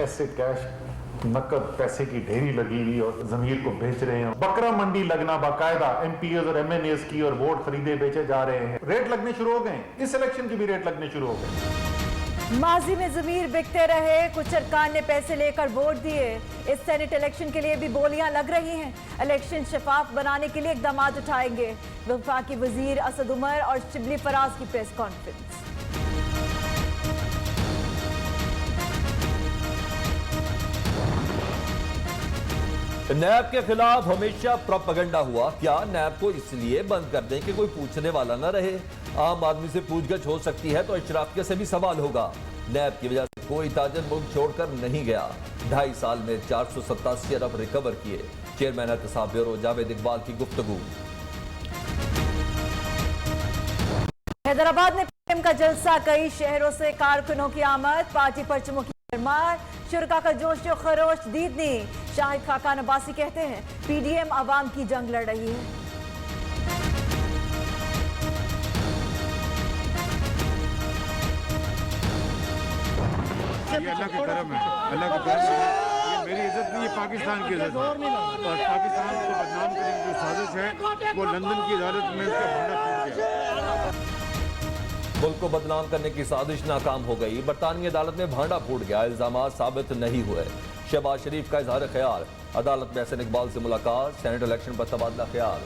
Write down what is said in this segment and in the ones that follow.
ऐसे कैश नकद पैसे की ढेरी लगी हुई और जमीर को बेच रहे हैं। बकरा मंडी लगना बाकायदा एमपीएस और एमएनएस की और वोट खरीदे बेचे जा रहे हैं। रेट लगने शुरू हो गए, इस इलेक्शन के भी रेट लगने शुरू हो गए। माजी में जमीर बिकते रहे, कुछ अरकान ने पैसे लेकर वोट दिए। इस सेनेट इलेक्शन के लिए भी बोलियां लग रही हैं। इलेक्शन शफाफ बनाने के लिए इकदाम उठाएंगे। वफाकी वजीर असद उमर और शिबली फराज की प्रेस कॉन्फ्रेंस। नैब के खिलाफ हमेशा प्रोपेगेंडा हुआ। क्या नैब को इसलिए बंद कर दें कि कोई पूछने वाला न रहे? आम आदमी से पूछगछ हो सकती है तो अशराफिया से भी सवाल होगा। नैब की वजह से कोई ताजर मुल्क छोड़कर नहीं गया। 2.5 साल में 487 अरब रिकवर किए। चेयरमैन एहतसाब ब्यूरो जावेद इकबाल की गुफ्तगू। हैदराबाद में पीएम का जलसा, कई शहरों से कारकुनों की आमद, पार्टी परचमों की भरमार, शुरका का जोश व खरोश दीदनी। शाहिद खाकान अब्बासी कहते हैं पीडीएम आवाम की जंग लड़ रही है। ये अल्लाह का करम है, अल्लाह का करम है। ये मेरी इज्जत नहीं, ये पाकिस्तान की इज्जत है। और पाकिस्तान को बदनाम करने की जो साजिश है वो लंदन की अदालत में उसका भांडा टूट गया। मुल्क को बदनाम करने की साजिश नाकाम हो गई। बरतानी अदालत में भांडा फूट गया। इल्जामात साबित नहीं हुए। शहबाज शरीफ का इजहार ख्याल, अदालत में एहसन इकबाल से मुलाकात, सेनेट इलेक्शन पर तबादला ख्याल।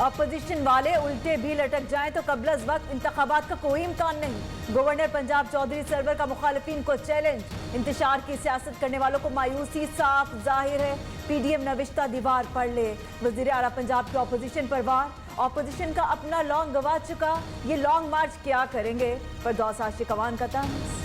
अपोजिशन वाले उल्टे भी लटक जाएं तो कबल अज वक्त इंतखाबात का कोई इम्कान नहीं। गवर्नर पंजाब चौधरी सरवर का मुखालिफिन को चैलेंज। इंतशार की सियासत करने वालों को मायूसी साफ जाहिर है। पीडीएम नविश्ता दीवार पढ़ ले। वजीर आला पंजाब के अपोजिशन पर वार। अपोजिशन का अपना लॉन्ग गवा चुका, ये लॉन्ग मार्च क्या करेंगे? फरदौस आशिक अवान का तंज।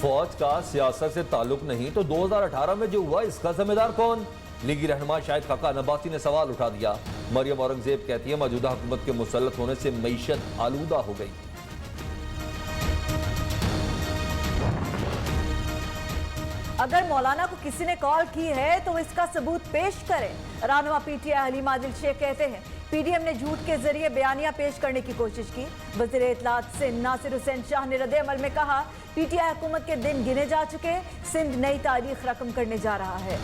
फौज का सियासत से ताल्लुक नहीं तो 2018 में जो हुआ इसका जिम्मेदार कौन? लीगी रहनुमा शाहिद खाकान अब्बासी ने सवाल उठा दिया। मरियम औरंगजेब कहती है मौजूदा हुकूमत के मुसल्लत होने से मईशत आलूदा हो गई। अगर मौलाना को किसी ने कॉल की है तो इसका सबूत पेश करें। रहनुमा पीटीआई हलीमा आदिल शेख कहते हैं पीडीएम ने झूठ के जरिए बयानियां पेश करने की कोशिश की। वज़ीर इत्तलात सिंध नासिर हुसैन शाह ने रद्द अमल में कहा पीटीआई हुकूमत के दिन गिने जा चुके, सिंध नई तारीख रकम करने जा रहा है।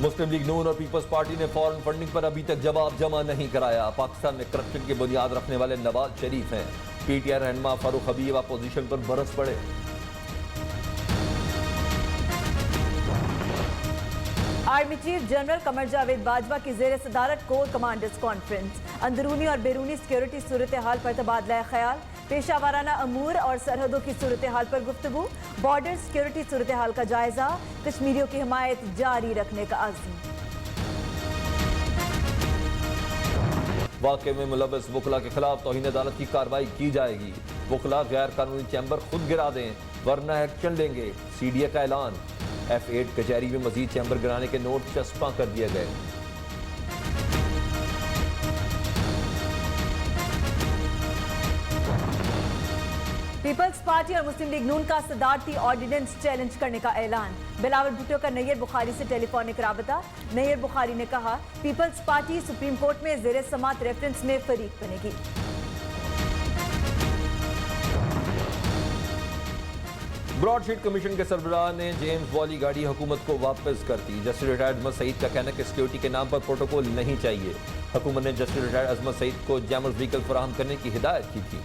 मुस्लिम लीग नून और पीपल्स पार्टी ने फॉरेन फंडिंग पर अभी तक जवाब जमा नहीं कराया। पाकिस्तान में करप्शन की बुनियाद रखने वाले नवाज शरीफ हैं। पीटीआई रहनुमा फारूक हबीब अपोजिशन पर बरस पड़े। Army chief general Qamar Javed Bajwa की जेर सदारत कोर कमांडर्स कॉन्फ्रेंस। अंदरूनी और बैरूनी सिक्योरिटी सूरत हाल पर तबादला ख्याल। पेशावराना अमूर और सरहदों की सूरत हाल पर गुफ्तगू। बॉर्डर सिक्योरिटी सूरत हाल का जायजा। कश्मीरियों की हिमायत जारी रखने का अज़्म। वाक़े में मुलव्वस वकला के खिलाफ तौहीन अदालत की कार्रवाई की जाएगी। वकला गैर कानूनी चैम्बर खुद गिरा दें वरना एक्शन लेंगे। सीडीए का ऐलान। F8 कचहरी में मजीद चैम्बर गिराने के नोट चस्पा कर दिए गए। पीपल्स पार्टी और मुस्लिम लीग नून का सदारती ऑर्डिनेंस चैलेंज करने का ऐलान। बिलावल भुट्टो का नैयर बुखारी से टेलीफोनिक राबता। नैयर बुखारी ने कहा पीपल्स पार्टी सुप्रीम कोर्ट में जेर समात रेफरेंस में फरीक बनेगी। ब्रॉडशीट कमीशन के सरबराह ने जेम्स वॉली गाड़ी हुकूमत को वापस कर दी। जस्टिस रिटायर्ड अजमत सईद का कहना कि सिक्योरिटी के नाम पर प्रोटोकॉल नहीं चाहिए। हुकूमत ने जस्टिस रिटायर्ड अजमत सईद को जैमल व्हीकल फराहम करने की हिदायत की थी।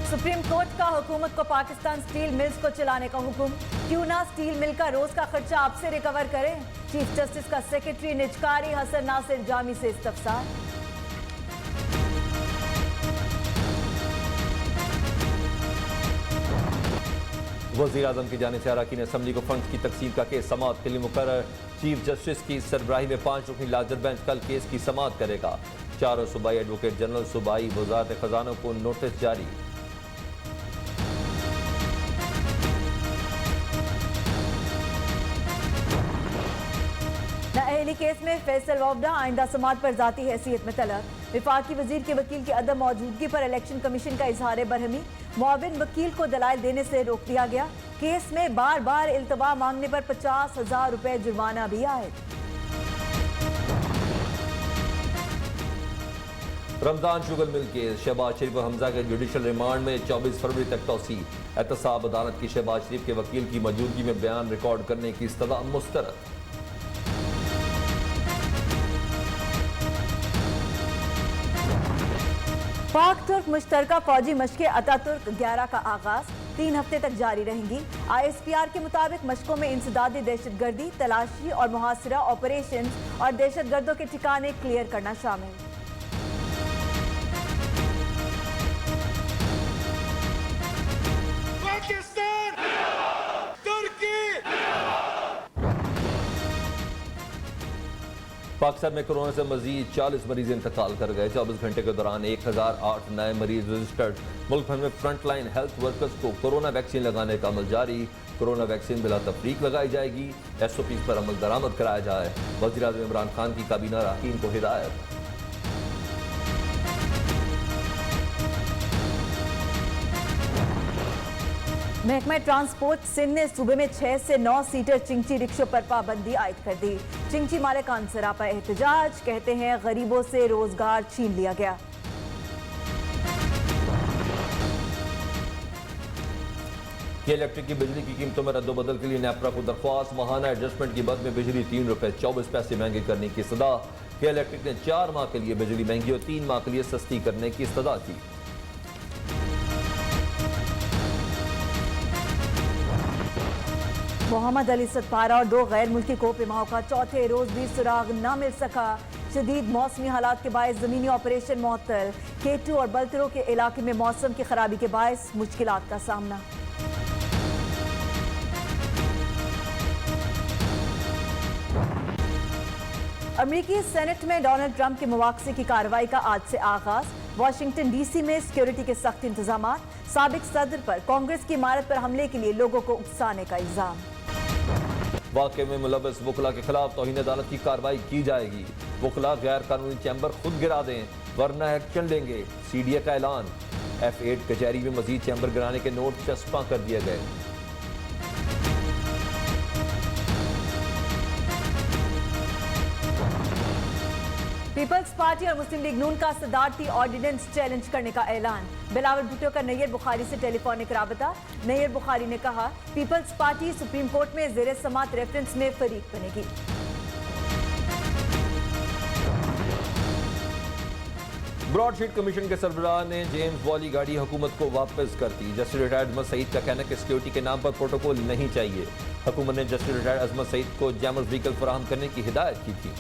सुप्रीम कोर्ट का हुकूमत को पाकिस्तान स्टील मिल्स को चलाने का हुक्म। क्यों ना स्टील मिल का रोज का खर्चा आपसे रिकवर करें। चीफ जस्टिस का सेक्रेटरी निजकारी हसन नासिर जामी से इस्तफसार। वज़ीर आज़म की जानिब से अरकान असम्बली को फंड की तकसीम का केस समाअत के लिए मुकर्रर। चीफ जस्टिस की सरबराही में 5 रुकनी लार्जर बेंच कल केस की समाअत करेगा। चारों सूबाई एडवोकेट जनरल सूबाई वज़ारत खजाना को नोटिस जारी। अदली केस में फैसल वावडा आइंदा समात पर जाती हैसियत में तलब। विफाकी वजीर के वकील की अदम मौजूदगी पर इलेक्शन कमीशन का इजहार बरहमी। मुआविन वकील को दलाइल देने से रोक दिया गया। केस में बार बार इल्तवा मांगने पर 50,000 रुपए जुर्माना भी आए। Ramzan sugar mill case, Shahbaz Sharif और हमजा के जुडिशल रिमांड में 24 फरवरी तक तौसी। एहतसाब अदालत की शहबाज शरीफ के वकील की मौजूदगी में बयान रिकॉर्ड करने की इस्तदा मुस्तरद। पाक तुर्क मुश्तरका फौजी मशक़ें अतातुर्क 11 का आगाज 3 हफ्ते तक जारी रहेंगी। ISPR के मुताबिक मशकों में इंसदादी दहशतगर्दी, तलाशी और मुहासिरा ऑपरेशन और दहशतगर्दों के ठिकाने क्लियर करना शामिल। पाकिस्तान में कोरोना से मजीद 40 मरीज इंतकाल कर गए। 24 घंटे के दौरान 1008 नए मरीज रजिस्टर्ड। मुल्क भर में फ्रंट लाइन हेल्थ वर्कर्स को कोरोना वैक्सीन लगाने का अमल जारी। कोरोना वैक्सीन बिला तफरीक लगाई जाएगी। SOPs पर अमल दरामद कराया जाए। वज़ीर-ए-आज़म इमरान खान की काबीना अरकान को हिदायत। महकमा ट्रांसपोर्ट सिंध ने सूबे में 6 से 9 सीटर चिंची रिक्शों पर पाबंदी आयद कर दी। चिंची मालिकान सरापा एहतजाज, कहते हैं गरीबों से रोजगार छीन लिया गया। के इलेक्ट्रिक की बिजली की कीमतों में रद्दोबदल के लिए नेपरा को दरख्वास्त। माहाना एडजस्टमेंट की बद में बिजली ₹3.24 महंगी करने की सदा। के इलेक्ट्रिक ने 4 माह के लिए बिजली महंगी और 3 माह के लिए सस्ती करने की सदा की। मोहम्मद अली सतपारा और 2 गैर मुल्की कोपमाओं का चौथे रोज भी सुराग न मिल सका। शदीद मौसमी हालात के बायस जमीनी ऑपरेशन मुअत्तल। K2 और बलतरो के इलाके में मौसम की खराबी के बायस मुश्किलात का सामना। अमरीकी सेनेट में डोनाल्ड ट्रंप के मुवाक्से की कार्रवाई का आज से आगाज। वाशिंगटन DC में सिक्योरिटी के सख्त इंतजाम। साबिक सदर पर कांग्रेस की इमारत पर हमले के लिए लोगों को उकसाने का इल्जाम। वाक़े में मुलव्वस वकला के खिलाफ तौहीन अदालत की कार्रवाई की जाएगी। वकला गैर कानूनी चैम्बर खुद गिरा दें वरना एक्शन लेंगे। CDA का ऐलान। F8 कचहरी में मजीद चैम्बर गिराने के नोट चस्पा कर दिए गए। पीपल्स पार्टी और मुस्लिम लीग नून का सदारती ऑर्डिनेंस चैलेंज करने का ऐलान। बिलावल भुट्टो का नैयर बुखारी से टेलीफोनिक राबता। नैयर बुखारी ने कहा, पीपल्स पार्टी सुप्रीम कोर्ट में ज़ेरे समात रेफरेंस में फरीक बनेगी। ब्रॉडशीट कमीशन के सरबराह ने जेम्स वॉली गाड़ी हुकूमत को वापस कर दी। जस्टिस रिटायर्ड अजमत सईद का कहना कि सिक्योरिटी के नाम पर प्रोटोकॉल नहीं चाहिए। हुकूमत ने जस्टिस रिटायर्ड अजमत सईद को जैमर्स व्हीकल फराहम करने की हिदायत की थी।